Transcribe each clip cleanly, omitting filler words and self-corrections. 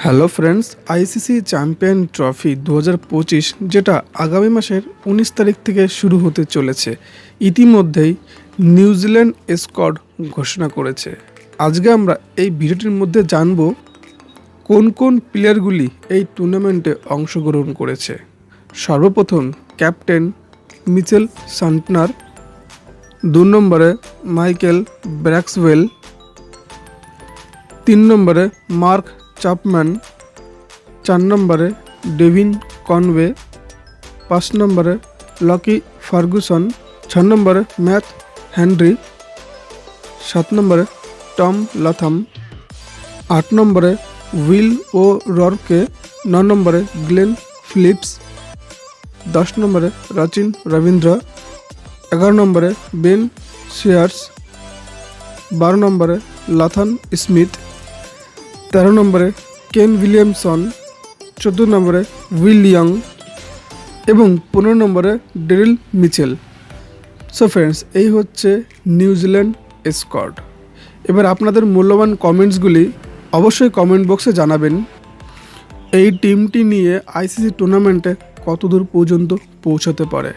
Hello friends, ICC champion trophy 2025 যেটা আগামী মাসের 19 তারিখ থেকে শুরু হতে চলেছে, ইতিমধ্যেই নিউজিল্যান্ড স্কোয়াড ঘোষণা করেছে। আজকে আমরা এই ভিডিওটির মধ্যে জানব কোন কোন প্লেয়ারগুলি এই টুর্নামেন্টে অংশগ্রহণ করেছে। সর্বপ্রথম ক্যাপ্টেন মিচেল সান্টনার, 2 নম্বরে মাইকেল ব্র্যাক্সওয়েল, 3 নম্বরে মার্ক চ্যাপম্যান, 4 নম্বরে ডেভিন কনওয়ে, 5 নম্বরে লকি ফার্গুসন, 6 নম্বরে ম্যাথ হেনরি, 7 নম্বরে টম লাথাম, 8 নম্বরে উইল ও ররকে, 9 নম্বরে গ্লেন ফিলিপস, 10 নম্বরে রচিন রবীন্দ্র, 11 নম্বরে বেন শিয়ার্স, 12 নম্বরে লাথান স্মিথ, 13 নম্বরে কেন উইলিয়ামসন, 14 নম্বরে উইল ইয়ং এবং 15 নম্বরে ডেরিল মিচেল। সো ফ্রেন্ডস, এই হচ্ছে নিউজিল্যান্ড স্কোয়াড। এবার আপনাদের মূল্যবান কমেন্টসগুলি অবশ্যই কমেন্ট বক্সে জানাবেন। এই টিমটি নিয়ে আইসিসি টুর্নামেন্টে কতদূর পর্যন্ত পৌঁছাতে পারে।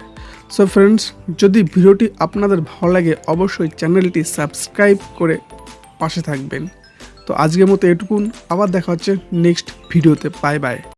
সো ফ্রেন্ডস, যদি ভিডিওটি আপনাদের ভালো লাগে অবশ্যই চ্যানেলটি সাবস্ক্রাইব করে পাশে থাকবেন। তো আজকের মতো এটুকুন, আবার দেখা হচ্ছে নেক্সট ভিডিওতে। Bye bye.